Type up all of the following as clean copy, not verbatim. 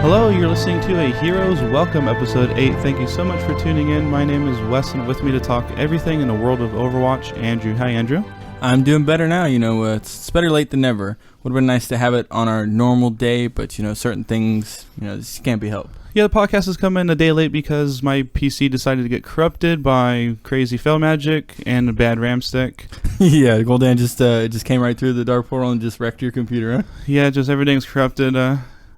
Hello, you're listening to a Heroes Welcome Episode 8. Thank you so much for tuning in. My name is Wes, and with me to talk everything in the world of Overwatch, Andrew. Hi, Andrew. I'm doing better now. It's better late than never. Would have been nice to have it on our normal day, but, certain things, just can't be helped. Yeah, the podcast is coming a day late because my PC decided to get corrupted by crazy fail magic and a bad RAM stick. Yeah, Goldan just came right through the dark portal and just wrecked your computer, huh? Yeah, just everything's corrupted,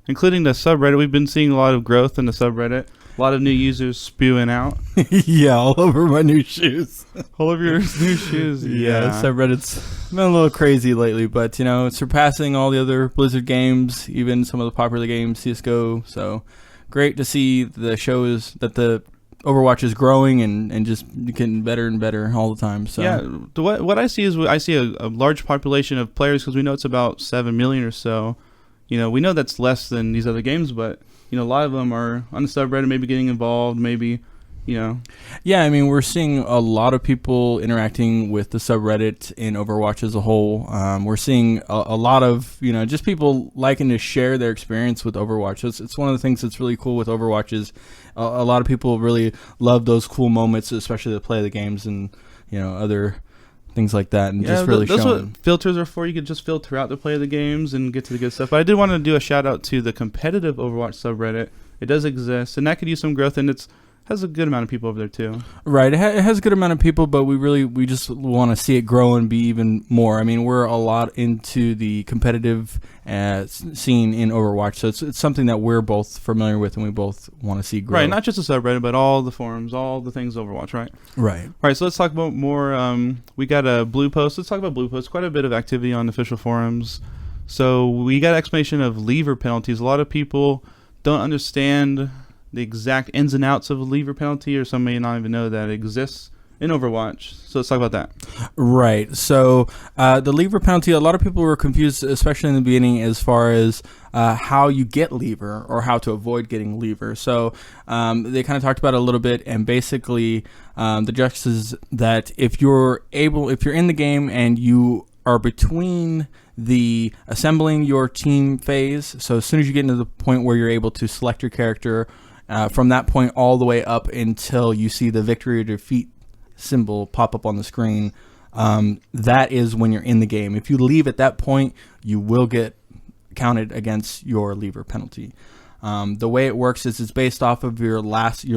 including the subreddit. We've been seeing a lot of growth in the subreddit. A lot of new users spewing out. Yeah, all over my new shoes. All over your new shoes. Yeah, subreddit's been a little crazy lately, but, surpassing all the other Blizzard games, even some of the popular games, CSGO, so great to see the shows that the Overwatch is growing and just getting better and better all the time. So yeah, what I see is a large population of players because we know it's about 7 million or so. We know that's less than these other games, but a lot of them are on the subreddit, maybe getting involved, maybe. Yeah, I mean, we're seeing a lot of people interacting with the subreddit in Overwatch as a whole. We're seeing a lot of, just people liking to share their experience with Overwatch. It's one of the things that's really cool with Overwatch is a lot of people really love those cool moments, especially to play the games and, other things like that. And just really that's showing. What filters are for. You can just filter out to play the games and get to the good stuff. But I did want to do a shout out to the competitive Overwatch subreddit. It does exist, and that could use some growth, and has a good amount of people over there too. Right, it has a good amount of people, but we just want to see it grow and be even more. I mean, we're a lot into the competitive scene in Overwatch, so it's something that we're both familiar with and we both want to see grow. Right, not just the subreddit, but all the forums, all the things Overwatch, right? Right. All right, so let's talk about more. We got a blue post. Let's talk about blue post. Quite a bit of activity on official forums. So we got an explanation of lever penalties. A lot of people don't understand the exact ins and outs of a lever penalty, or some may not even know that it exists in Overwatch. So let's talk about that. Right. So the lever penalty, a lot of people were confused, especially in the beginning, as far as how you get lever or how to avoid getting lever. So they kind of talked about it a little bit, and basically the gist is that if you're in the game and you are between the assembling your team phase, so as soon as you get into the point where you're able to select your character, from that point all the way up until you see the victory or defeat symbol pop up on the screen, that is when you're in the game. If you leave at that point, you will get counted against your lever penalty. The way it works is it's based off of your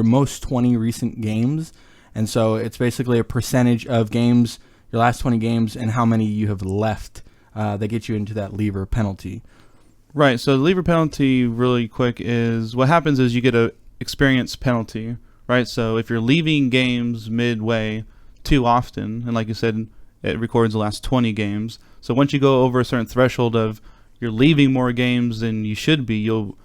most 20 recent games, and so it's basically a percentage of games, your last 20 games, and how many you have left that get you into that lever penalty. Right, so the lever penalty, really quick, is what happens is you get a experience penalty, right? So if you're leaving games midway too often, and like you said, it records the last 20 games. So once you go over a certain threshold of you're leaving more games than you should be, and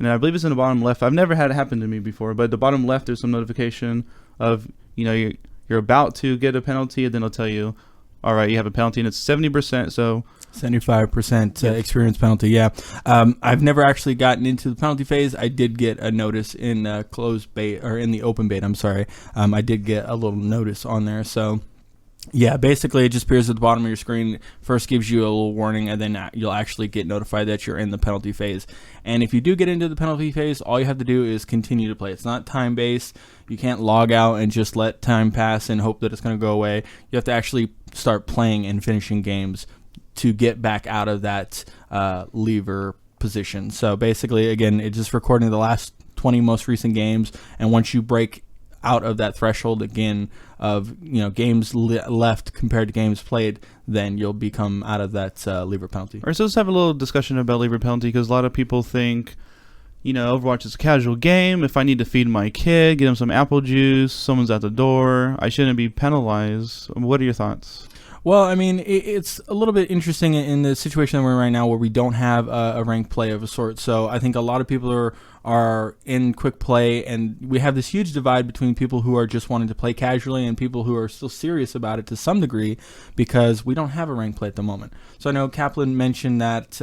I believe it's in the bottom left. I've never had it happen to me before, but at the bottom left there's some notification of, you're about to get a penalty, and then it'll tell you, all right, you have a penalty, and it's 70%, so 75% experience penalty. Yeah, I've never actually gotten into the penalty phase. I did get a notice in closed beta, or in the open beta. I'm sorry. I did get a little notice on there. So yeah, basically it just appears at the bottom of your screen. First gives you a little warning, and then you'll actually get notified that you're in the penalty phase. And if you do get into the penalty phase, all you have to do is continue to play. It's not time based. You can't log out and just let time pass and hope that it's going to go away. You have to actually start playing and finishing games to get back out of that lever position. So basically, again, it's just recording the last 20 most recent games, and once you break out of that threshold again of games left compared to games played, then you'll become out of that lever penalty. All right, so let's have a little discussion about lever penalty, because a lot of people think Overwatch is a casual game. If I need to feed my kid, get him some apple juice, someone's at the door, I shouldn't be penalized. What are your thoughts? Well, I mean, it's a little bit interesting in the situation that we're in right now, where we don't have a ranked play of a sort. So I think a lot of people are in quick play, and we have this huge divide between people who are just wanting to play casually and people who are still serious about it to some degree, because we don't have a ranked play at the moment. So I know Kaplan mentioned that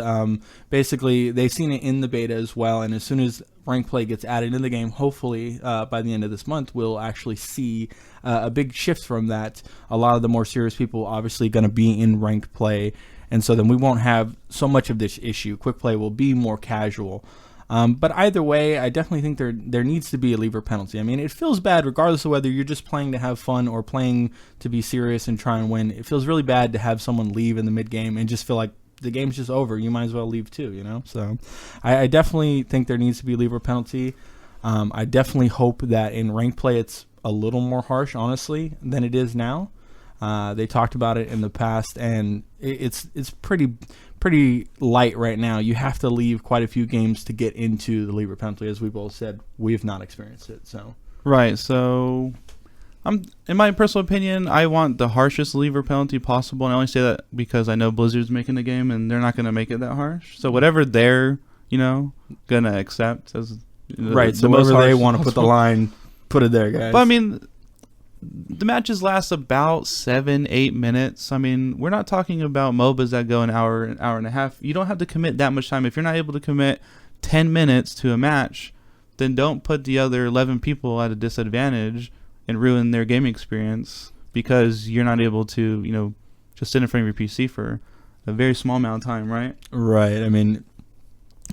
basically they've seen it in the beta as well, and as soon as ranked play gets added in the game, hopefully by the end of this month, we'll actually see a big shift from that. A lot of the more serious people obviously going to be in ranked play, and so then we won't have so much of this issue. Quick play will be more casual. But either way, I definitely think there needs to be a lever penalty. I mean, it feels bad regardless of whether you're just playing to have fun or playing to be serious and try and win. It feels really bad to have someone leave in the mid game and just feel like the game's just over. You might as well leave too, you know? So I definitely think there needs to be a lever penalty. I definitely hope that in ranked play it's a little more harsh, honestly, than it is now. They talked about it in the past, and it's pretty light right now. You have to leave quite a few games to get into the lever penalty. As we both said, we've not experienced it. So Right. So, in my personal opinion, I want the harshest lever penalty possible, and I only say that because I know Blizzard's making the game, and they're not going to make it that harsh. So whatever they're gonna accept as right. So whatever they want to put the line, put it there, guys. But I mean, the matches last about 7-8 minutes. I mean, we're not talking about MOBAs that go an hour and a half. You don't have to commit that much time. If you're not able to commit 10 minutes to a match, then don't put the other 11 people at a disadvantage and ruin their gaming experience because you're not able to, just sit in front of your PC for a very small amount of time, right? Right. I mean,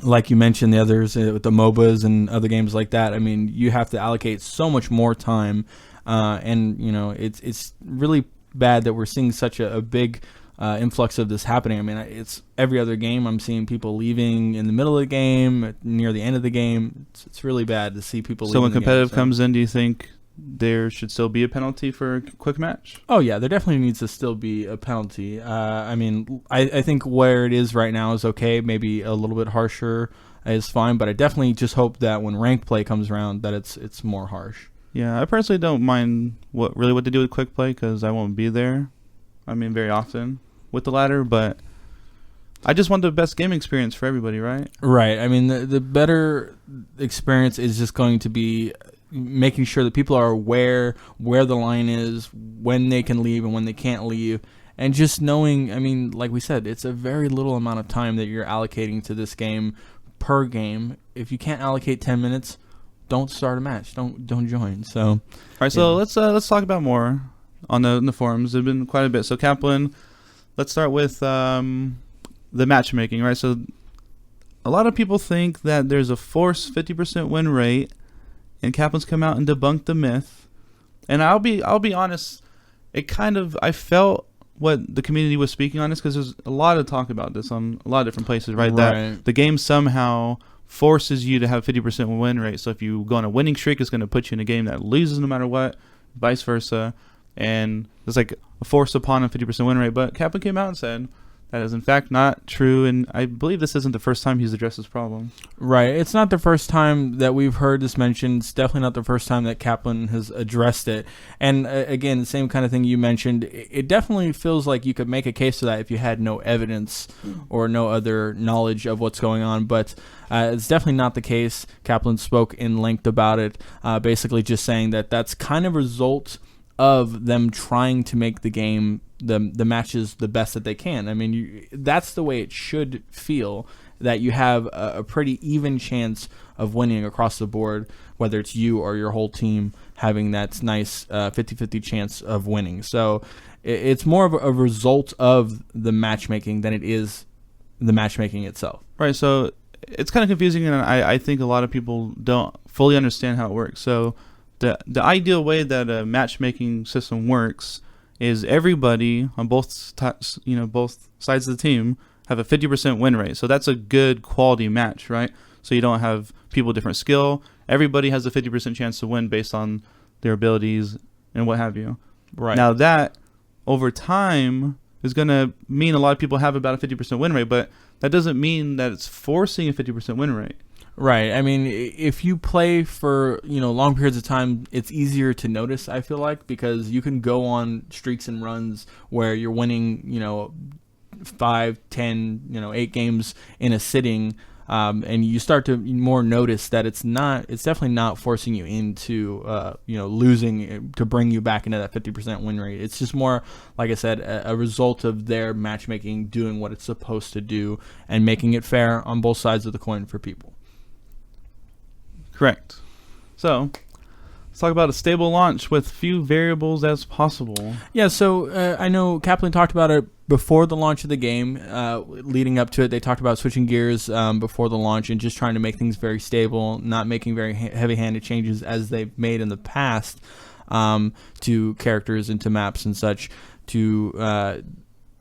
like you mentioned, the others with the MOBAs and other games like that. I mean, you have to allocate so much more time. And it's really bad that we're seeing such a big influx of this happening. I mean, it's every other game I'm seeing people leaving in the middle of the game, near the end of the game. It's really bad to see people leaving. So when competitive comes in, do you think there should still be a penalty for a quick match? Oh yeah, there definitely needs to still be a penalty. I mean, I think where it is right now is okay. Maybe a little bit harsher is fine, but I definitely just hope that when ranked play comes around, that it's more harsh. Yeah, I personally don't mind what they do with quick play because I won't be there. I mean, very often with the ladder, but I just want the best game experience for everybody, right? Right. I mean, the better experience is just going to be making sure that people are aware where the line is, when they can leave and when they can't leave, and just knowing, I mean, like we said, it's a very little amount of time that you're allocating to this game per game. If you can't allocate 10 minutes, don't start a match. Don't join. So, all right. So let's talk about more on the forums. There've been quite a bit. So Kaplan, let's start with the matchmaking. Right. So a lot of people think that there's a forced 50% win rate, and Kaplan's come out and debunked the myth. And I'll be honest. I felt what the community was speaking on this because there's a lot of talk about this on a lot of different places. Right. That the game somehow forces you to have a 50% win rate. So if you go on a winning streak, it's going to put you in a game that loses no matter what, vice versa. And it's like a forced upon a 50% win rate. But Kaplan came out and said that is in fact not true. And I believe this isn't the first time he's addressed this problem. Right. It's not the first time that we've heard this mentioned. It's definitely not the first time that Kaplan has addressed it. And again, the same kind of thing you mentioned. It definitely feels like you could make a case for that if you had no evidence or no other knowledge of what's going on. But it's definitely not the case. Kaplan spoke in length about it, basically just saying that that's kind of a result of them trying to make the game, the matches, the best that they can. I mean, that's the way it should feel, that you have a pretty even chance of winning across the board, whether it's you or your whole team having that nice 50-50 chance of winning. So it's more of a result of the matchmaking than it is the matchmaking itself. Right, so it's kind of confusing, and I think a lot of people don't fully understand how it works. So the ideal way that a matchmaking system works is everybody on both sides of the team have a 50% win rate. So that's a good quality match, right? So you don't have people with different skill. Everybody has a 50% chance to win based on their abilities and what have you. Right. Now that over time is going to mean a lot of people have about a 50% win rate, but that doesn't mean that it's forcing a 50% win rate. Right. I mean, if you play for, long periods of time, it's easier to notice, I feel like, because you can go on streaks and runs where you're winning, 5, 10, 8 games in a sitting, and you start to more notice that it's definitely not forcing you into, losing to bring you back into that 50% win rate. It's just more, like I said, a result of their matchmaking doing what it's supposed to do and making it fair on both sides of the coin for people. Correct. So Let's talk about a stable launch with few variables as possible. Yeah, so I know Kaplan talked about it before the launch of the game. Leading up to it, they talked about switching gears before the launch and just trying to make things very stable, not making very heavy-handed changes as they've made in the past to characters and to maps and such to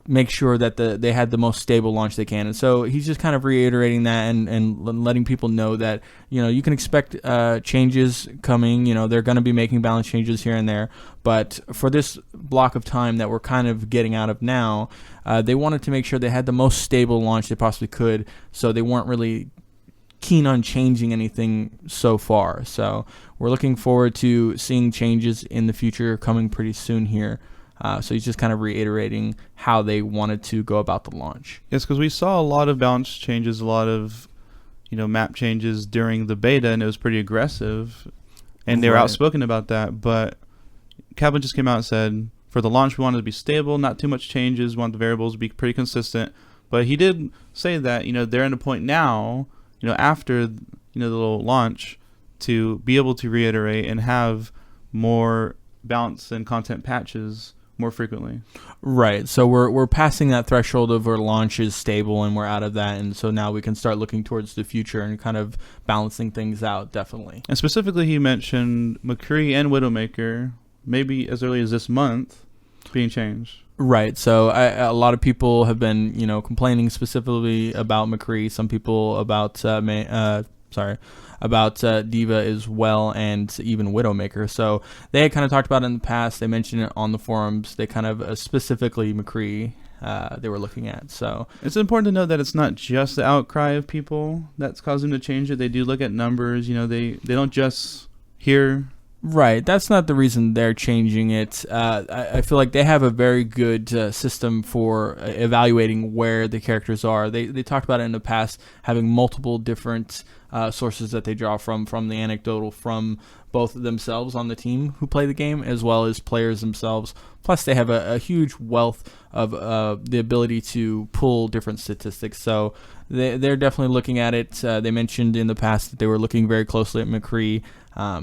make sure that they had the most stable launch they can. And so he's just kind of reiterating that and letting people know that, you can expect changes coming. They're going to be making balance changes here and there. But for this block of time that we're kind of getting out of now, they wanted to make sure they had the most stable launch they possibly could. So they weren't really keen on changing anything so far. So we're looking forward to seeing changes in the future coming pretty soon here. So he's just kind of reiterating how they wanted to go about the launch. Yes, because we saw a lot of balance changes, a lot of map changes during the beta, and it was pretty aggressive, and they were outspoken about that. But Kaplan just came out and said, for the launch, we wanted to be stable, not too much changes, we want the variables to be pretty consistent. But he did say that they're at a point now, after the little launch, to be able to reiterate and have more balance and content patches more frequently. Right. So we're passing that threshold of where launch is stable and we're out of that, and so now we can start looking towards the future and kind of balancing things out, definitely. And specifically he mentioned McCree and Widowmaker maybe as early as this month being changed. Right. So a lot of people have been, complaining specifically about McCree, some people about Diva as well, and even Widowmaker. So they had kind of talked about it in the past. They mentioned it on the forums. They kind of specifically McCree they were looking at. So it's important to note that it's not just the outcry of people that's causing them to change it. They do look at numbers. They don't just hear. Right. That's not the reason they're changing it. I feel like they have a very good system for evaluating where the characters are. They talked about it in the past, having multiple different sources that they draw from the anecdotal, from both themselves on the team who play the game as well as players themselves. Plus, they have a huge wealth of the ability to pull different statistics. So they're definitely looking at it. They mentioned in the past that they were looking very closely at McCree.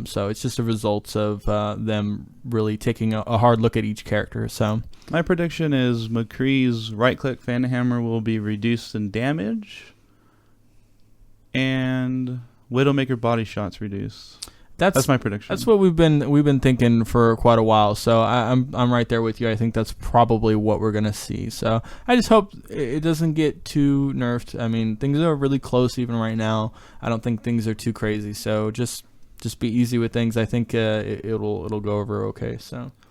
So it's just a result of them really taking a hard look at each character. So my prediction is McCree's right-click Phantom Hammer will be reduced in damage, and Widowmaker body shots reduced. That's my prediction. That's what we've been thinking for quite a while. So I'm right there with you. I think that's probably what we're gonna see. So I just hope it doesn't get too nerfed. I mean, things are really close even right now. I don't think things are too crazy. So just be easy with things. I think it'll go over okay.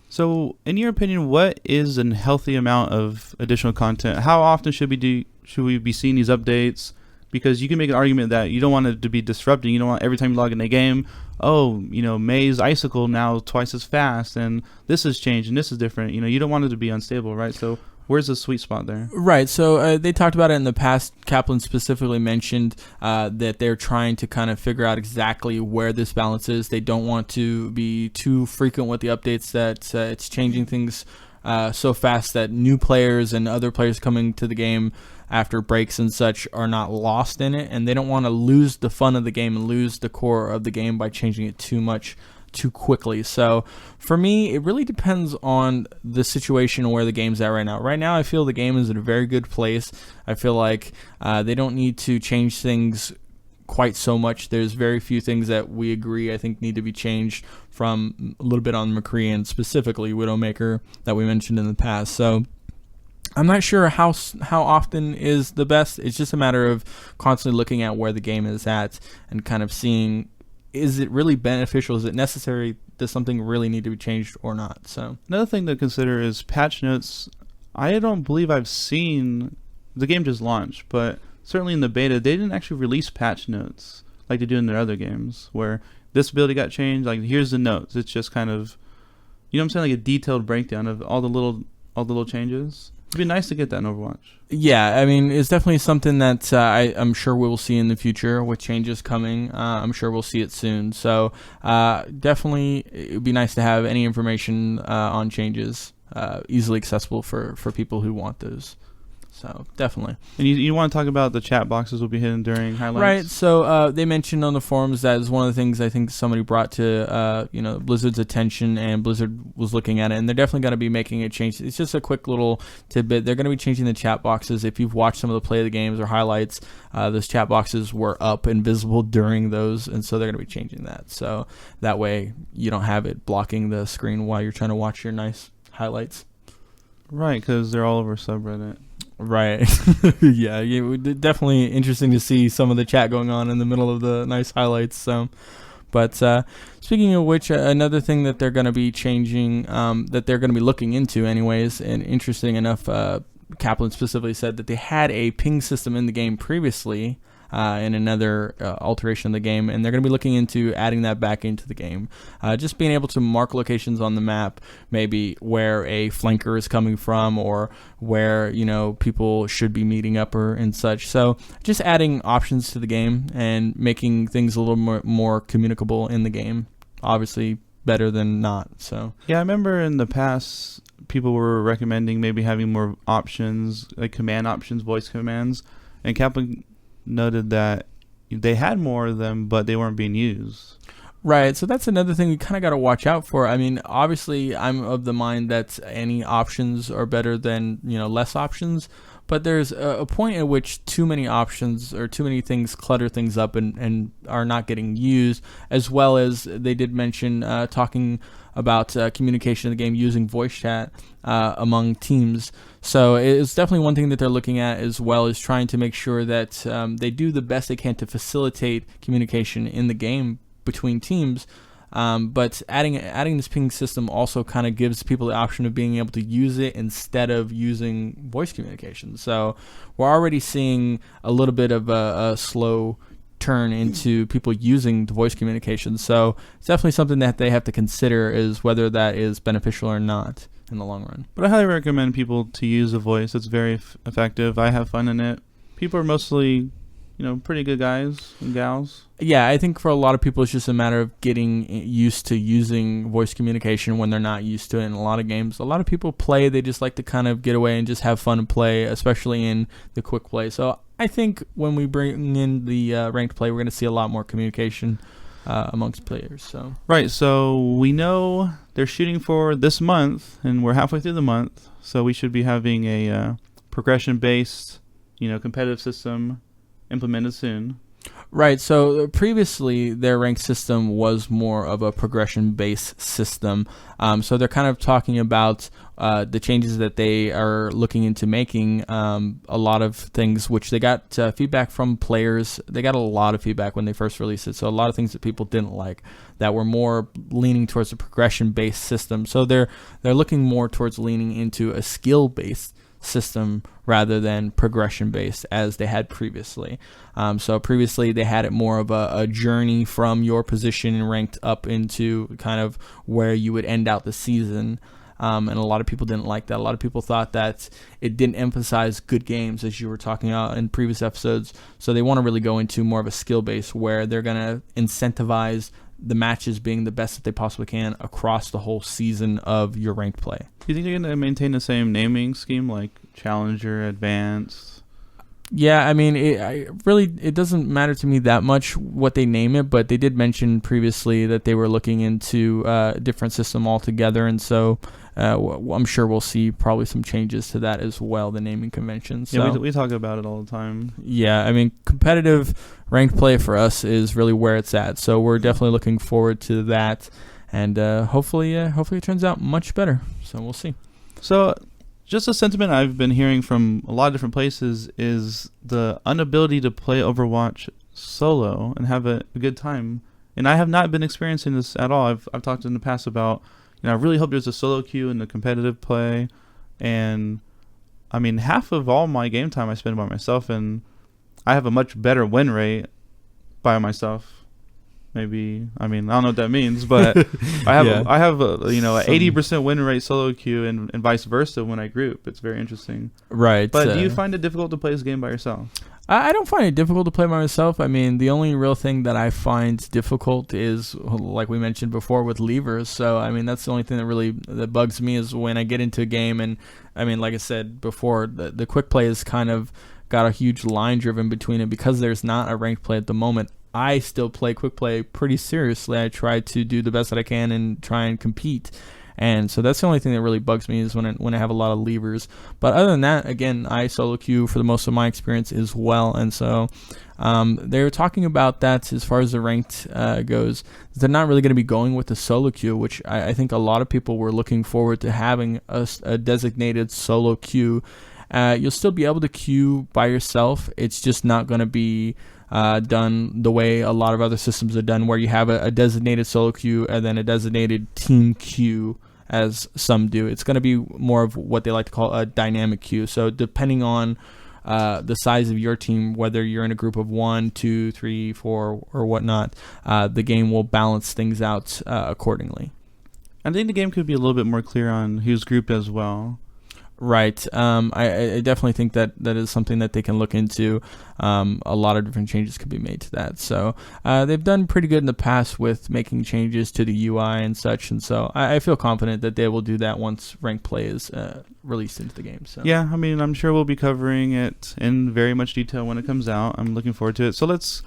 So in your opinion, what is a healthy amount of additional content? How often should we be seeing these updates? Because you can make an argument that you don't want it to be disrupting. You don't want every time you log in a game, May's Icicle now twice as fast, and this has changed, and this is different. You don't want it to be unstable, right? So where's the sweet spot there? Right. So they talked about it in the past. Kaplan specifically mentioned that they're trying to kind of figure out exactly where this balance is. They don't want to be too frequent with the updates, that it's changing things so fast that new players and other players coming to the game after breaks and such are not lost in it, and they don't want to lose the fun of the game and lose the core of the game by changing it too much too quickly. So for me, it really depends on the situation where the game's at right now. Right now, I feel the game is in a very good place. I feel like they don't need to change things quite so much. There's very few things that we agree I think need to be changed, from a little bit on McCree and specifically Widowmaker that we mentioned in the past. So I'm not sure how often is the best. It's just a matter of constantly looking at where the game is at and kind of seeing, is it really beneficial? Is it necessary? Does something really need to be changed or not? So another thing to consider is patch notes. I don't believe I've seen, the game just launched, but certainly in the beta, they didn't actually release patch notes like they do in their other games, where this ability got changed, like here's the notes. It's just kind of, I'm saying, like a detailed breakdown of all the little changes. It'd be nice to get that in Overwatch. Yeah, I mean, it's definitely something that I'm sure we'll see in the future with changes coming. I'm sure we'll see it soon. So definitely, it would be nice to have any information on changes easily accessible for people who want those. So definitely. And you want to talk about the chat boxes will be hidden during highlights? Right. So they mentioned on the forums that is one of the things I think somebody brought to Blizzard's attention, and Blizzard was looking at it, and they're definitely going to be making a change. It's just a quick little tidbit. They're going to be changing the chat boxes. If you've watched some of the play of the games or highlights, those chat boxes were up and visible during those, and so they're going to be changing that. So that way you don't have it blocking the screen while you're trying to watch your nice highlights. Right, because they're all over subreddit. Right. Yeah, definitely interesting to see some of the chat going on in the middle of the nice highlights. So, but speaking of which, another thing that they're going to be changing, that they're going to be looking into anyways, and interesting enough, Kaplan specifically said that they had a ping system in the game previously, in another alteration of the game, and they're going to be looking into adding that back into the game. Just being able to mark locations on the map, maybe where a flanker is coming from, or where people should be meeting up and such. So just adding options to the game and making things a little more communicable in the game. Obviously better than not. So yeah, I remember in the past people were recommending maybe having more options, like command options, voice commands, and Kaplan noted that they had more of them, but they weren't being used. Right, so that's another thing you kind of got to watch out for. I mean, obviously, I'm of the mind that any options are better than less options, but there's a point at which too many options or too many things clutter things up and are not getting used, as well as they did mention talking about communication in the game using voice chat among teams. So it's definitely one thing that they're looking at, as well as trying to make sure that they do the best they can to facilitate communication in the game between teams. But adding this ping system also kind of gives people the option of being able to use it instead of using voice communication. So we're already seeing a little bit of a slow turn into people using the voice communication. So it's definitely something that they have to consider, is whether that is beneficial or not in the long run. But I highly recommend people to use a voice. It's very effective. I have fun in it. People are mostly pretty good guys and gals. Yeah, I think for a lot of people it's just a matter of getting used to using voice communication when they're not used to it in a lot of games. A lot of people play, they just like to kind of get away and just have fun and play, especially in the quick play. So I think when we bring in the ranked play, we're going to see a lot more communication amongst players. So right, so we know they're shooting for this month, and we're halfway through the month, so we should be having a progression-based, competitive system implemented soon. Right, so previously their ranked system was more of a progression-based system. So they're kind of talking about the changes that they are looking into making, a lot of things which they got feedback from players. They got a lot of feedback when they first released it, so a lot of things that people didn't like that were more leaning towards a progression-based system. So they're looking more towards leaning into a skill-based system rather than progression-based as they had previously. So previously they had it more of a journey from your position and ranked up into kind of where you would end out the season. And a lot of people didn't like that. A lot of people thought that it didn't emphasize good games, as you were talking about in previous episodes. So they want to really go into more of a skill base where they're going to incentivize the matches being the best that they possibly can across the whole season of your ranked play. Do you think they're going to maintain the same naming scheme, like Challenger, Advanced? Yeah, I mean, it doesn't matter to me that much what they name it, but they did mention previously that they were looking into a different system altogether, and so I'm sure we'll see probably some changes to that as well, the naming convention. So, yeah, we talk about it all the time. Yeah, I mean, competitive ranked play for us is really where it's at, so we're definitely looking forward to that, and hopefully it turns out much better, so we'll see. So just a sentiment I've been hearing from a lot of different places is the inability to play Overwatch solo and have a good time. And I have not been experiencing this at all. I've talked in the past about, I really hope there's a solo queue in the competitive play. And I mean, half of all my game time I spend by myself, and I have a much better win rate by myself. maybe. I mean, I don't know what that means, but Yeah. I have a, you know, a Some- 80% win rate solo queue and vice versa when I group. It's very interesting. Right. But do you find it difficult to play this game by yourself? I don't find it difficult to play by myself. I mean, the only real thing that I find difficult is, like we mentioned before, with levers. So, I mean, that's the only thing that bugs me is when I get into a game. And, I mean, like I said before, the quick play has kind of got a huge line driven between it because there's not a ranked play at the moment. I still play quick play pretty seriously. I try to do the best that I can and try and compete. And so that's the only thing that really bugs me is when I have a lot of levers. But other than that, again, I solo queue for the most of my experience as well. And so they were talking about that as far as the ranked goes. They're not really going to be going with the solo queue, which I think a lot of people were looking forward to having a designated solo queue. You'll still be able to queue by yourself. It's just not going to be done the way a lot of other systems are done, where you have a designated solo queue and then a designated team queue, as some do. It's going to be more of what they like to call a dynamic queue. So depending on the size of your team, whether you're in a group of 1, 2, 3, 4, or whatnot, the game will balance things out accordingly. I think the game could be a little bit more clear on who's grouped as well. Right. I definitely think that is something that they can look into. A lot of different changes could be made to that. So they've done pretty good in the past with making changes to the UI and such. And so I feel confident that they will do that once ranked play is released into the game. So Yeah, I mean, I'm sure we'll be covering it in very much detail when it comes out. I'm looking forward to it. So let's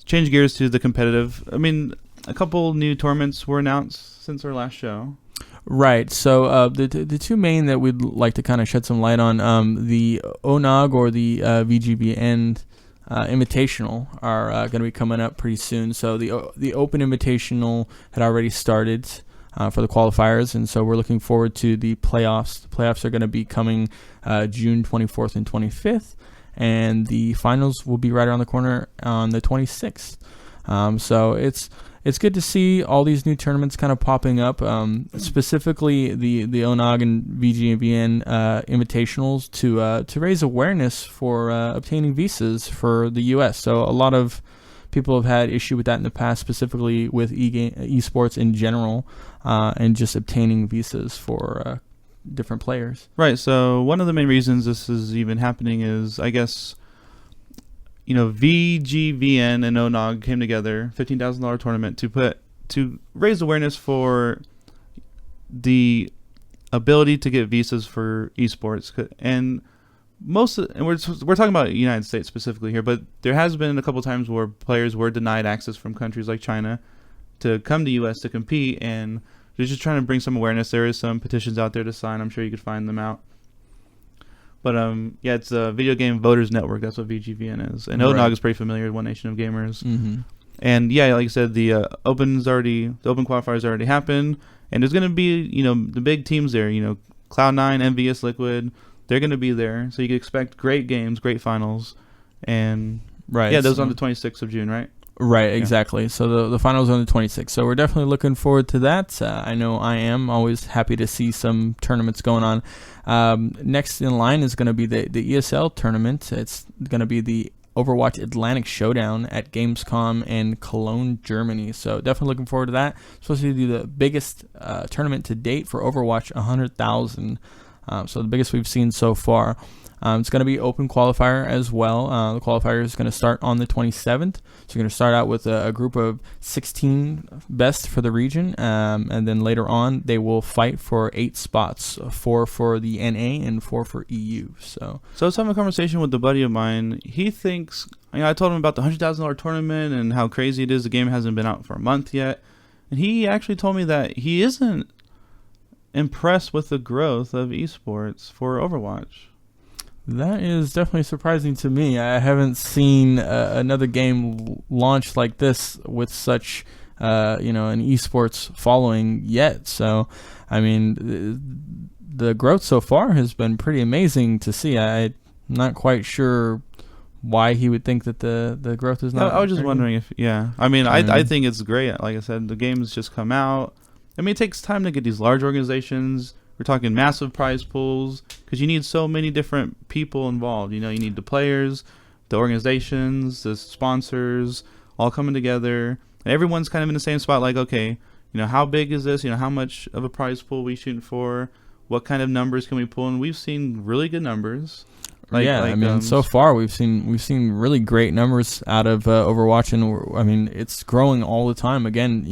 change gears to the competitive. I mean, a couple new tournaments were announced since our last show. Right. So the two main that we'd like to kind of shed some light on, the ONOG or the VGBN Invitational are going to be coming up pretty soon. So the Open Invitational had already started for the qualifiers, and so we're looking forward to the playoffs. The playoffs are going to be coming June 24th and 25th, and the finals will be right around the corner on the 26th. So it's good to see all these new tournaments kind of popping up, specifically the ONOG and VGBN invitationals to raise awareness for obtaining visas for the U.S. So a lot of people have had issue with that in the past, specifically with esports in general, and just obtaining visas for different players. Right. So one of the main reasons this is even happening is, I guess, you know, VGVN and ONOG came together, $15,000 tournament to raise awareness for the ability to get visas for esports. And we're talking about the United States specifically here, but there has been a couple times where players were denied access from countries like China to come to US to compete, and they're just trying to bring some awareness. There is some petitions out there to sign. I'm sure you could find them out. But yeah, it's a Video Game Voters Network. That's what VGVN is. And ONOG is pretty familiar, One Nation of Gamers. Mm-hmm. And yeah, like I said, the Open qualifiers already happened, and there's going to be, you know, the big teams there. You know, Cloud9, MVS, Liquid, they're going to be there. So you can expect great games, great finals, and right. Yeah, those on the 26th of June, right? Right, exactly. So the finals are on the 26th. So we're definitely looking forward to that. I know I am always happy to see some tournaments going on. Next in line is going to be the ESL tournament. It's going to be the Overwatch Atlantic Showdown at Gamescom in Cologne, Germany. So definitely looking forward to that. It's supposed to be the biggest tournament to date for Overwatch, 100,000. So the biggest we've seen so far. It's going to be open qualifier as well. The qualifier is going to start on the 27th. So you're going to start out with a group of 16 best for the region, and then later on they will fight for 8 spots, 4 for the NA and 4 for EU. So I was having a conversation with a buddy of mine. He thinks, you know, I told him about the $100,000 tournament and how crazy it is. The game hasn't been out for a month yet, and he actually told me that he isn't impressed with the growth of esports for Overwatch. That is definitely surprising to me. I haven't seen another game launched like this with such, an esports following yet. So, I mean, the growth so far has been pretty amazing to see. I'm not quite sure why he would think that the growth is not. I was just wondering if, yeah. I mean, I think it's great. Like I said, the game's just come out. I mean, it takes time to get these large organizations. We're talking massive prize pools because you need so many different people involved. You know, you need the players, the organizations, the sponsors, all coming together. And everyone's kind of in the same spot, like, okay, how big is this? How much of a prize pool we shooting for? What kind of numbers can we pull? And we've seen really good numbers. So far we've seen really great numbers out of Overwatch, and it's growing all the time. Again,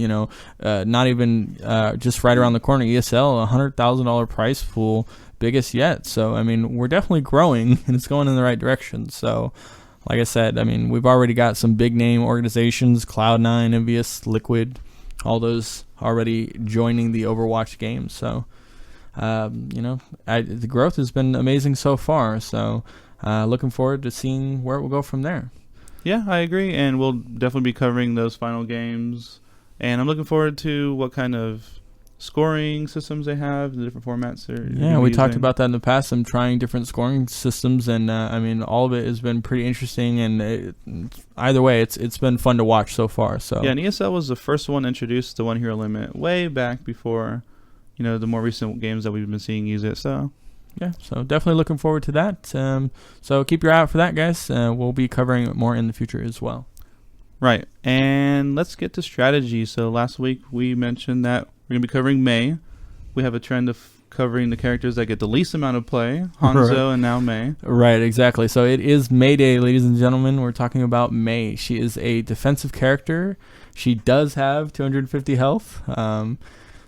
not even just right around the corner. ESL, $100,000 prize pool, biggest yet. So we're definitely growing, and it's going in the right direction. So, like I said, we've already got some big name organizations: Cloud9, Envious, Liquid, all those already joining the Overwatch game. So. The growth has been amazing so far, so looking forward to seeing where it will go from there. Yeah, I agree, and we'll definitely be covering those final games, and I'm looking forward to what kind of scoring systems they have, the different formats we talked about that in the past. I'm trying different scoring systems, and all of it has been pretty interesting, and either way, it's been fun to watch so far. So yeah, and ESL was the first one introduced the 1 hero limit way back before the more recent games that we've been seeing use it. So yeah, so definitely looking forward to that. So keep your eye out for that, guys. We'll be covering it more in the future as well. Right, and let's get to strategy. So last week we mentioned that we're going to be covering Mei. We have a trend of covering the characters that get the least amount of play, Hanzo and now Mei. Right, exactly. So it is Mei Day, ladies and gentlemen. We're talking about Mei. She is a defensive character. She does have 250 health.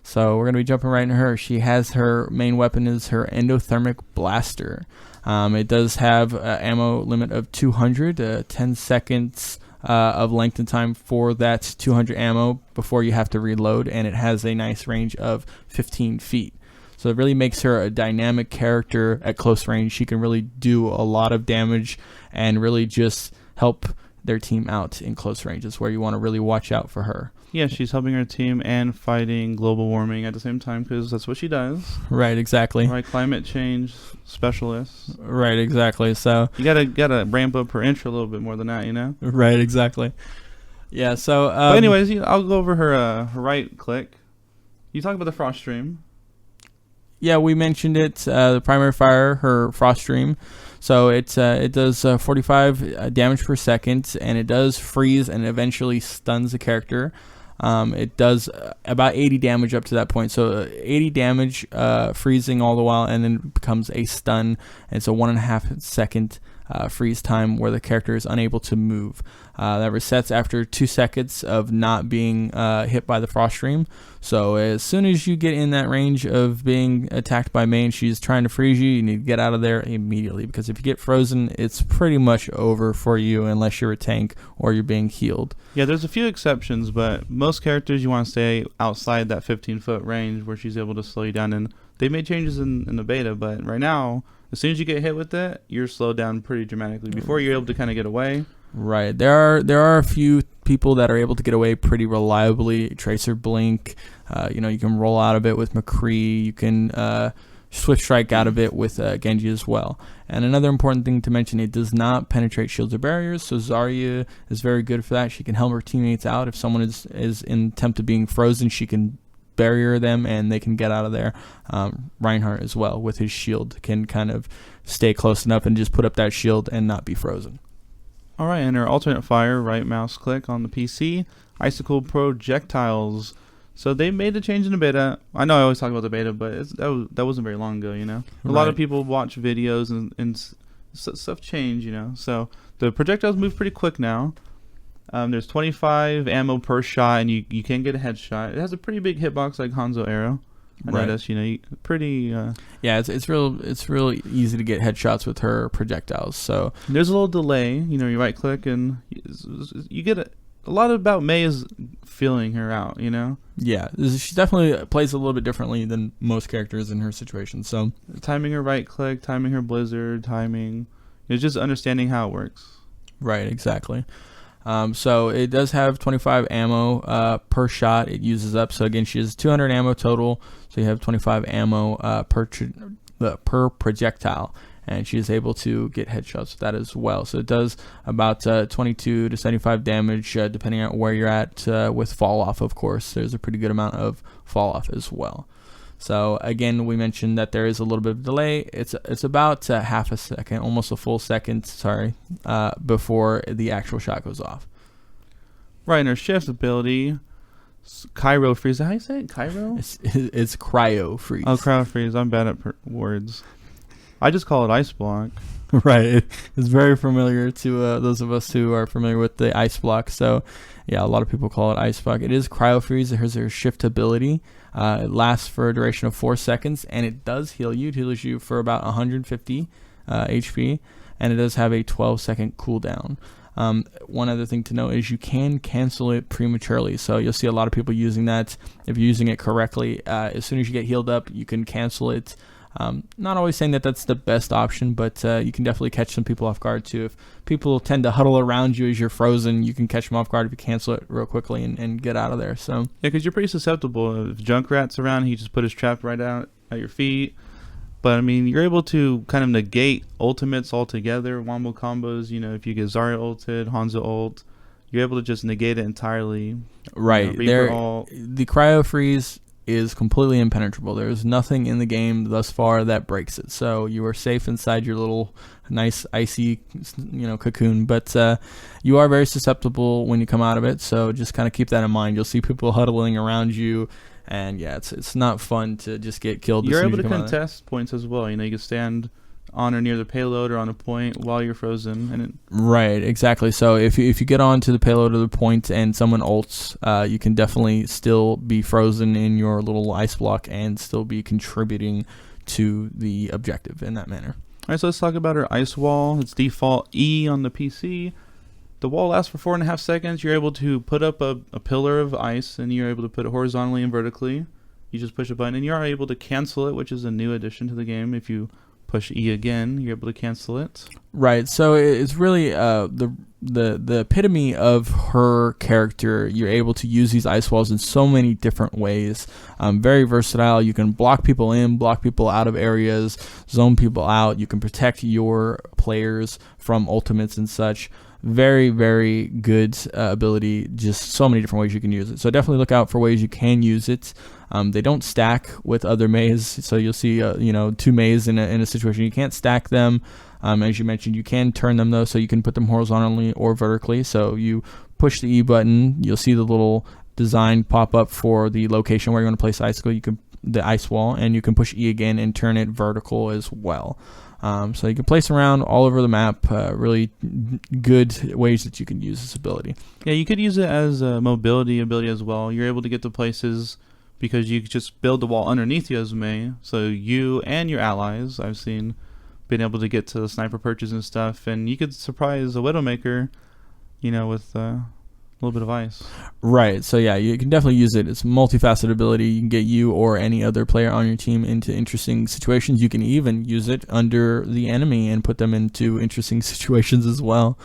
So we're going to be jumping right into her. She has her main weapon is her endothermic blaster. It does have an ammo limit of 200, 10 seconds of length and time for that 200 ammo before you have to reload, and it has a nice range of 15 feet. So it really makes her a dynamic character at close range. She can really do a lot of damage and really just help their team out in close range. Is where you want to really watch out for her. Yeah, she's helping her team and fighting global warming at the same time, because that's what she does. Right, exactly. Right, climate change specialist. Right, exactly. So you gotta ramp up her intro a little bit more than that, Right, exactly. Yeah. So. But anyways, I'll go over her right click. You talk about the frost stream. Yeah, we mentioned it. The primary fire, her frost stream. So it does 45 damage per second, and it does freeze and eventually stuns the character. It does about 80 damage up to that point. So 80 damage, freezing all the while, and then becomes a stun. And it's a 1.5 second freeze time where the character is unable to move. That resets after 2 seconds of not being hit by the frost stream. So as soon as you get in that range of being attacked by Mei and she's trying to freeze you, you need to get out of there immediately, because if you get frozen, it's pretty much over for you unless you're a tank or you're being healed. Yeah, there's a few exceptions, but most characters you want to stay outside that 15-foot range where she's able to slow you down. And they made changes in the beta, but right now, as soon as you get hit with it, you're slowed down pretty dramatically before you're able to kind of get away. Right. There are a few people that are able to get away pretty reliably. Tracer Blink, you can roll out of it with McCree. You can Swift Strike out of it with Genji as well. And another important thing to mention, it does not penetrate shields or barriers, so Zarya is very good for that. She can help her teammates out. If someone is in attempt of being frozen, she can barrier them and they can get out of there. Reinhardt as well with his shield can kind of stay close enough and just put up that shield and not be frozen. All right, and her alternate fire, right mouse click on the PC, icicle projectiles. So they made a change in the beta. I know I always talk about the beta, but that wasn't very long ago, A lot of people watch videos and stuff change, So the projectiles move pretty quick now. There's 25 ammo per shot, and you can get a headshot. It has a pretty big hitbox like Hanzo Arrow. I noticed, pretty. Yeah, it's real easy to get headshots with her projectiles. So there's a little delay. You right click and you get a lot about Mei is feeling her out. Yeah, she definitely plays a little bit differently than most characters in her situation. So timing her right click, timing her blizzard, timing. It's just understanding how it works. Right, exactly. So it does have 25 ammo per shot it uses up. So again, she has 200 ammo total. So you have 25 ammo per projectile. And she is able to get headshots with that as well. So it does about 22 to 75 damage depending on where you're at with fall off, of course. There's a pretty good amount of fall off as well. So again, we mentioned that there is a little bit of delay. It's about half a second, almost a full second, before the actual shot goes off. Right, and her shift ability, Cryo Freeze. Is that how you say it? Cryo? It's Cryo Freeze. Oh, Cryo Freeze. I'm bad at words. I just call it Ice Block. Right. It's very familiar to those of us who are familiar with the Ice Block. So, yeah, a lot of people call it Ice Block. It is Cryo Freeze. It has her shift ability. It lasts for a duration of 4 seconds, and it does heal you. It heals you for about 150 HP, and it does have a 12-second cooldown. One other thing to note is you can cancel it prematurely. So you'll see a lot of people using that. If you're using it correctly, as soon as you get healed up, you can cancel it. Not always saying that that's the best option, but you can definitely catch some people off guard too. If people tend to huddle around you as you're frozen, you can catch them off guard if you cancel it real quickly and get out of there. So yeah, because you're pretty susceptible. If Junkrat's around, he just put his trap right out at your feet. But I mean, you're able to kind of negate ultimates altogether, wombo combos. You know, if you get Zarya ulted, Hanzo ult, you're able to just negate it entirely. Right. The Cryo Freeze is completely impenetrable. There's nothing in the game thus far that breaks it. So you are safe inside your little nice icy, cocoon. But you are very susceptible when you come out of it. So just kind of keep that in mind. You'll see people huddling around you. And yeah, it's not fun to just get killed. You're able to contest points as well. You know, you can stand on or near the payload or on a point while you're frozen. Right, exactly. So if you get onto the payload or the point and someone ults, you can definitely still be frozen in your little ice block and still be contributing to the objective in that manner. All right, so let's talk about our ice wall. It's default E on the PC. The wall lasts for 4.5 seconds. You're able to put up a pillar of ice, and you're able to put it horizontally and vertically. You just push a button, and you are able to cancel it, which is a new addition to the game. If you push E again, you're able to cancel it. Right. So it's really the epitome of her character. You're able to use these ice walls in so many different ways. Very versatile. You can block people in, block people out of areas, zone people out. You can protect your players from ultimates and such. Very, very good ability. Just so many different ways you can use it. So definitely look out for ways you can use it. They don't stack with other Meis, so you'll see, 2 Meis in a situation. You can't stack them. As you mentioned, you can turn them though, so you can put them horizontally or vertically. So you push the E button, you'll see the little design pop up for the location where you want to place the ice wall, and you can push E again and turn it vertical as well. So you can place around all over the map. Really good ways that you can use this ability. Yeah, you could use it as a mobility ability as well. You're able to get to places because you just build the wall underneath you as Mei. So you and your allies, I've seen, been able to get to the sniper perches and stuff. And you could surprise a Widowmaker, with a little bit of ice. Right. So yeah, you can definitely use it. It's a multifaceted ability. You can get you or any other player on your team into interesting situations. You can even use it under the enemy and put them into interesting situations as well.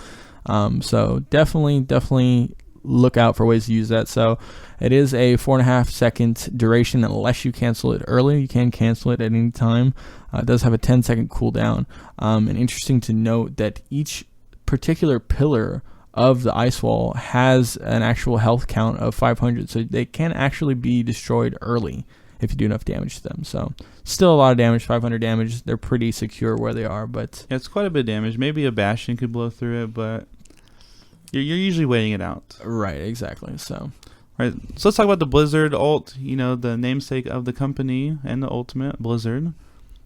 So definitely look out for ways to use that. So it is a 4.5 second duration unless you cancel it early. You can cancel it at any time. It does have a 10-second cooldown. And interesting to note that each particular pillar of the ice wall has an actual health count of 500, so they can actually be destroyed early if you do enough damage to them. So still a lot of damage, 500 damage. They're pretty secure where they are, but yeah, it's quite a bit of damage. Maybe a Bastion could blow through it, but you're usually waiting it out. Right, exactly. So right, so let's talk about the Blizzard ult, the namesake of the company and the ultimate, Blizzard.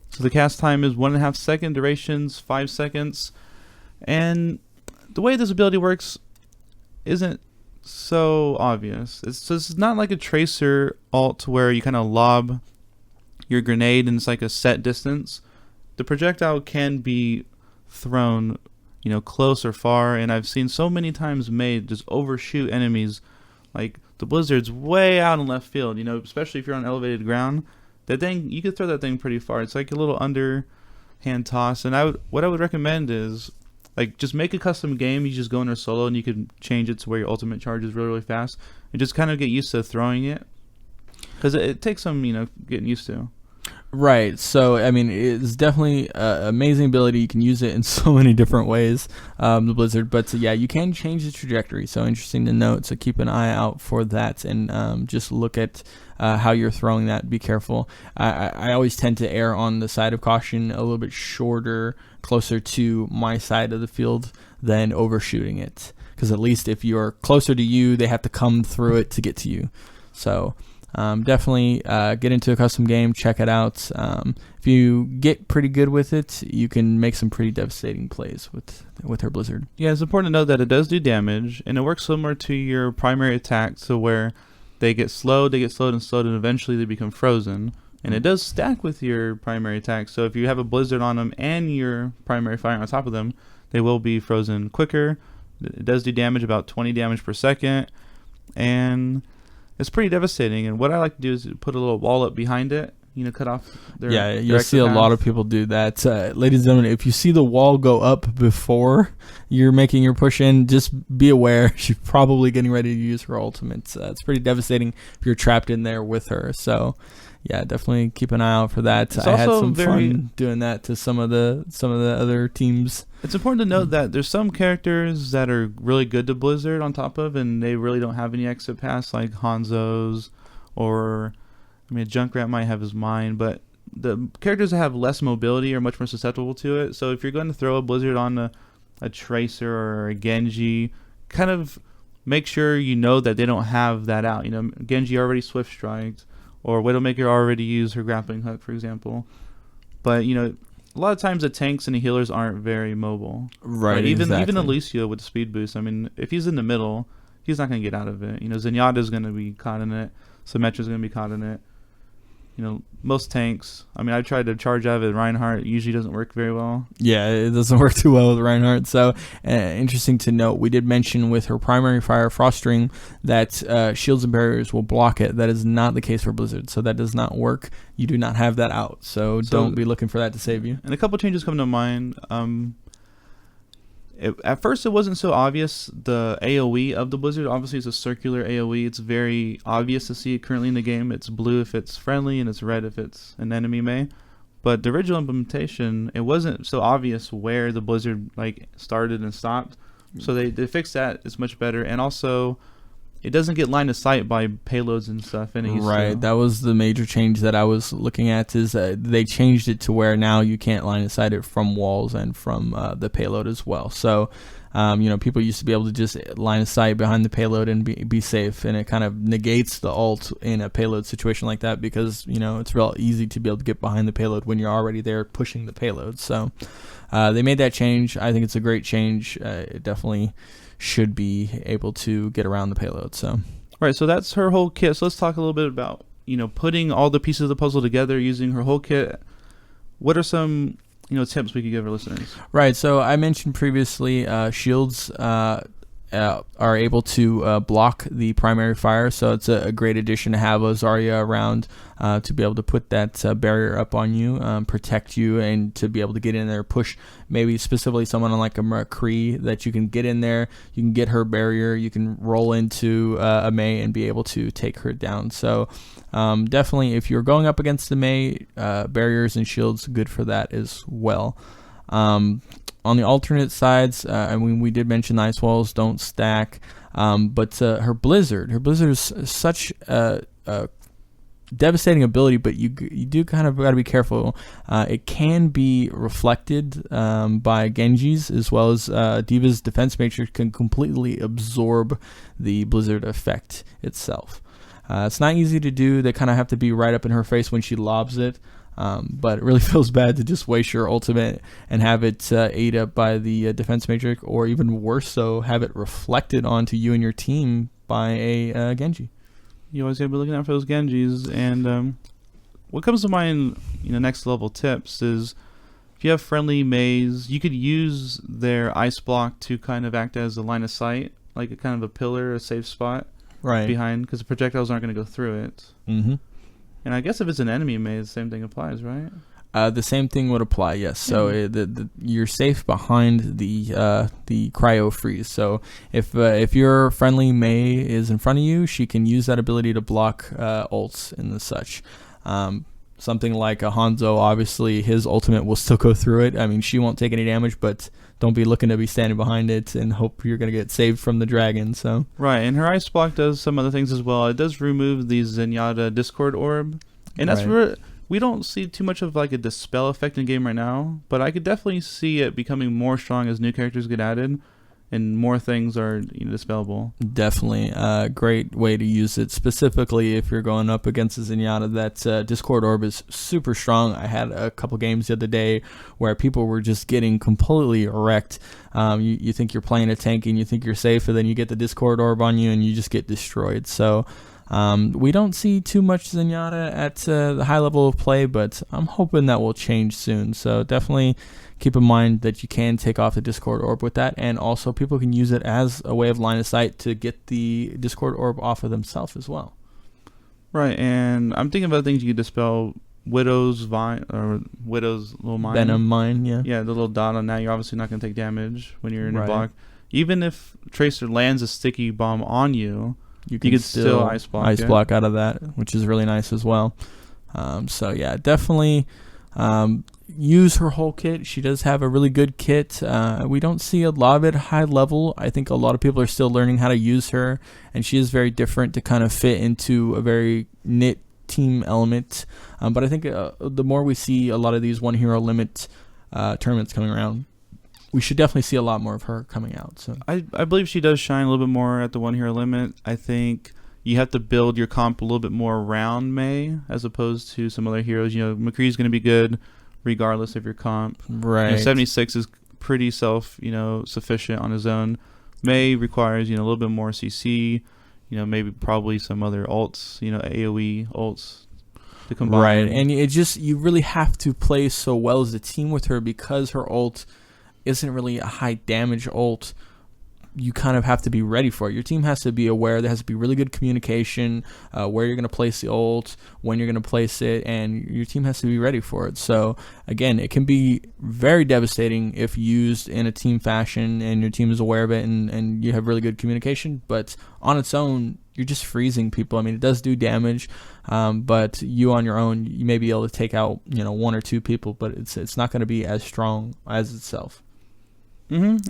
So the cast time is 1.5 second, durations 5 seconds, and the way this ability works isn't so obvious. It's not like a Tracer ult where you kind of lob your grenade and it's like a set distance. The projectile can be thrown, close or far, and I've seen so many times Mei just overshoot enemies. Like the Blizzard's way out in left field, especially if you're on elevated ground. That thing, you could throw that thing pretty far. It's like a little underhand toss, and what I would recommend is, just make a custom game. You just go in there solo, and you can change it to where your ultimate charges really, really fast, and just kind of get used to throwing it, because it takes some, getting used to. Right. So, I mean, it's definitely an amazing ability. You can use it in so many different ways, the Blizzard. But, yeah, you can change the trajectory. So, interesting to note. So, keep an eye out for that and just look at how you're throwing that. Be careful. I always tend to err on the side of caution, a little bit shorter, closer to my side of the field than overshooting it. because at least if you're closer to you, they have to come through it to get to you. So definitely get into a custom game, check it out. If you get pretty good with it, you can make some pretty devastating plays with her Blizzard. Yeah, it's important to know that it does do damage, and it works similar to your primary attack, so where they get slowed, and eventually they become frozen. And it does stack with your primary attack, so if you have a Blizzard on them and your primary fire on top of them, they will be frozen quicker. It does do damage, about 20 damage per second, and it's pretty devastating. And what I like to do is put a little wall up behind it, cut off their you'll see a lot of people do that. Ladies and gentlemen, if you see the wall go up before you're making your push in, just be aware she's probably getting ready to use her ultimate. It's pretty devastating if you're trapped in there with her. So yeah, definitely keep an eye out for that. I had some fun doing that to some of the other teams. It's important to note that there's some characters that are really good to Blizzard on top of, and they really don't have any exit pass, like Hanzo's, or Junkrat might have his mine, but the characters that have less mobility are much more susceptible to it. So if you're going to throw a Blizzard on a Tracer or a Genji, kind of make sure that they don't have that out. Genji already Swift Striked, or Widowmaker already used her grappling hook, for example. But a lot of times the tanks and the healers aren't very mobile. Right. Even Alicia with the speed boost. If he's in the middle, he's not going to get out of it. Zenyatta's going to be caught in it. Symmetra's going to be caught in it. Most tanks. I tried to charge out of it. Reinhardt usually doesn't work very well. Yeah, it doesn't work too well with Reinhardt. So interesting to note. We did mention with her primary fire, Frostring, that shields and barriers will block it. That is not the case for Blizzard. So that does not work. You do not have that out. So don't be looking for that to save you. And a couple changes come to mind. At first, it wasn't so obvious, the AoE of the Blizzard. Obviously, it's a circular AoE. It's very obvious to see it currently in the game. It's blue if it's friendly, and it's red if it's an enemy Mei. But the original implementation, it wasn't so obvious where the Blizzard started and stopped. So they fixed that. It's much better. And also, it doesn't get line of sight by payloads and stuff. Right. That was the major change that I was looking at, is they changed it to where now you can't line of sight it from walls and from the payload as well. So, people used to be able to just line of sight behind the payload and be safe, and it kind of negates the ult in a payload situation like that, because, it's real easy to be able to get behind the payload when you're already there pushing the payload. So, they made that change. I think it's a great change. It definitely should be able to get around the payload. So that's her whole kit. So let's talk a little bit about putting all the pieces of the puzzle together using her whole kit. What are some tips we could give our listeners? Right. So I mentioned previously, shields are able to block the primary fire, so it's a great addition to have a Zarya around to be able to put that barrier up on you, protect you, and to be able to get in there, push maybe specifically someone like a McCree that you can get in there, you can get her barrier, you can roll into a Mei and be able to take her down. So definitely, if you're going up against the Mei, barriers and shields, good for that as well. On the alternate sides, we did mention ice walls don't stack, but her Blizzard is such a devastating ability, but you do kind of got to be careful. It can be reflected by Genji's, as well as Diva's defense matrix can completely absorb the Blizzard effect itself. It's not easy to do. They kind of have to be right up in her face when she lobs it. But it really feels bad to just waste your ultimate and have it ate up by the defense matrix, or even worse so, have it reflected onto you and your team by a Genji. You always got to be looking out for those Genjis. And what comes to mind, next level tips is, if you have friendly Meis, you could use their ice block to kind of act as a line of sight, like a kind of a pillar, a safe spot behind, because the projectiles aren't going to go through it. Mm-hmm. And I guess if it's an enemy Mei, the same thing applies, right? The same thing would apply, yes. So you're safe behind the cryo freeze. So if your friendly Mei is in front of you, she can use that ability to block ults and the such. Something like a Hanzo, obviously his ultimate will still go through it. She won't take any damage, but don't be looking to be standing behind it and hope you're going to get saved from the dragon. So and her ice block does some other things as well. It does remove the Zenyatta Discord orb, and that's where we don't see too much of a dispel effect in game right now, but I could definitely see it becoming more strong as new characters get added. and more things are dispellable. Definitely a great way to use it, specifically if you're going up against a Zenyatta. That Discord Orb is super strong. I had a couple games the other day where people were just getting completely wrecked. You think you're playing a tank and you think you're safe, and then you get the Discord Orb on you and you just get destroyed. So we don't see too much Zenyatta at the high level of play, but I'm hoping that will change soon. So definitely keep in mind that you can take off the Discord Orb with that, and also people can use it as a way of line of sight to get the Discord Orb off of themselves as well. Right, and I'm thinking about things you could dispel. Widow's Vine, or Widow's little mine. Venom Mine, yeah. Yeah, the little dot on that. You're obviously not going to take damage when you're in your Right. block. Even if Tracer lands a sticky bomb on you, you can still ice block out of that, which is really nice as well. So yeah, definitely use her whole kit. She does have a really good kit. We don't see a lot of it high level. I think a lot of people are still learning how to use her, and she is very different to kind of fit into a very knit team element. But I think the more we see a lot of these one hero limit tournaments coming around, we should definitely see a lot more of her coming out. So I believe she does shine a little bit more at the one hero limit. I think you have to build your comp a little bit more around Mei as opposed to some other heroes. McCree's going to be good regardless of your comp. Right. 76 is pretty sufficient on his own. Mei requires a little bit more CC. Maybe probably some other ults. AOE ults to combine. Right, and you really have to play so well as a team with her, because her ult isn't really a high damage ult. You kind of have to be ready for it. Your team has to be aware. There has to be really good communication, where you're going to place the ult, when you're going to place it, and your team has to be ready for it. So again, it can be very devastating if used in a team fashion and your team is aware of it, and you have really good communication. But on its own, you're just freezing people. I mean, it does do damage, but you on your own, you may be able to take out one or two people, but it's not going to be as strong as itself.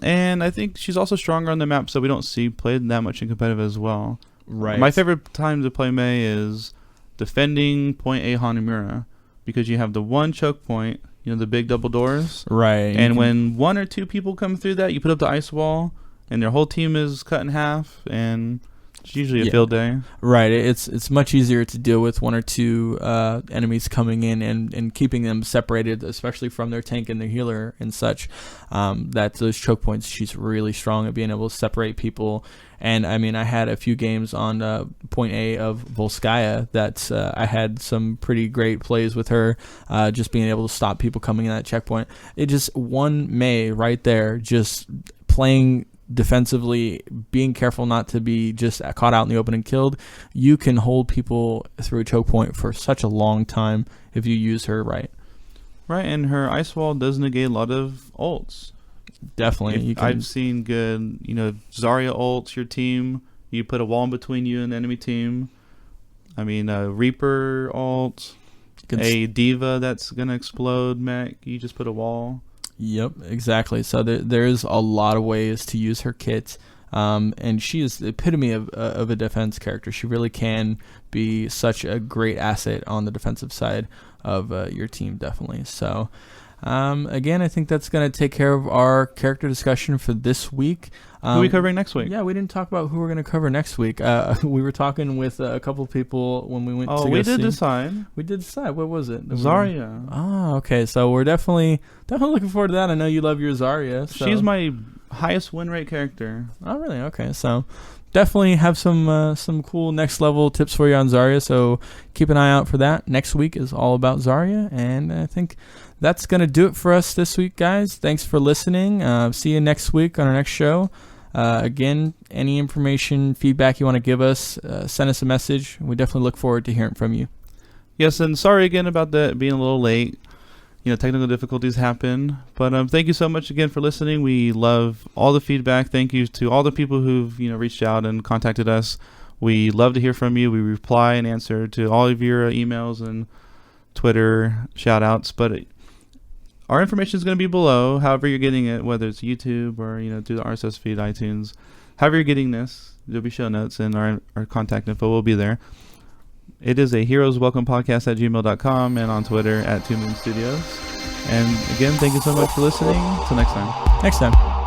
And I think she's also stronger on the map, so we don't see played that much in competitive as well. Right. My favorite time to play Mei is defending point A Hanamura, because you have the one choke point, the big double doors. Right. And when one or two people come through that, you put up the ice wall, and their whole team is cut in half, and it's usually a field day. Right. It's much easier to deal with one or two enemies coming in and keeping them separated, especially from their tank and their healer and such. That those choke points, she's really strong at being able to separate people. And I mean, I had a few games on point A of Volskaya that I had some pretty great plays with her, just being able to stop people coming in that checkpoint. It just one Mei right there, just playing defensively, being careful not to be just caught out in the open and killed. You can hold people through a choke point for such a long time if you use her right. Right, and her ice wall does negate a lot of ults. Definitely. I've seen good, Zarya ults your team. You put a wall in between you and the enemy team. I mean, Reaper ult, a Diva that's going to explode mech. You just put a wall. Yep, exactly. So there's a lot of ways to use her kit, and she is the epitome of a defense character. She really can be such a great asset on the defensive side of your team, definitely. So again, I think that's going to take care of our character discussion for this week. Who are we covering next week? Yeah, we didn't talk about who we're going to cover next week. We were talking with a couple of people when we went to go we see. did decide. We did decide. What was it? Zarya. Oh, okay. So we're definitely looking forward to that. I know you love your Zarya. So. She's my highest win rate character. Oh, really? Okay. So definitely have some cool next level tips for you on Zarya. So keep an eye out for that. Next week is all about Zarya, and I think that's going to do it for us this week, guys. Thanks for listening. See you next week on our next show. Again, any information, feedback you want to give us, send us a message. We definitely look forward to hearing from you. Yes, and sorry again about that being a little late. Technical difficulties happen. But thank you so much again for listening. We love all the feedback. Thank you to all the people who've reached out and contacted us. We love to hear from you. We reply and answer to all of your emails and Twitter shout outs. But our information is going to be below, however you're getting it, whether it's YouTube or, through the RSS feed, iTunes. However you're getting this, there'll be show notes and our contact info will be there. It is a Heroes Welcome Podcast at gmail.com and on Twitter at 2 Moon Studios. And again, thank you so much for listening. Until next time. Next time.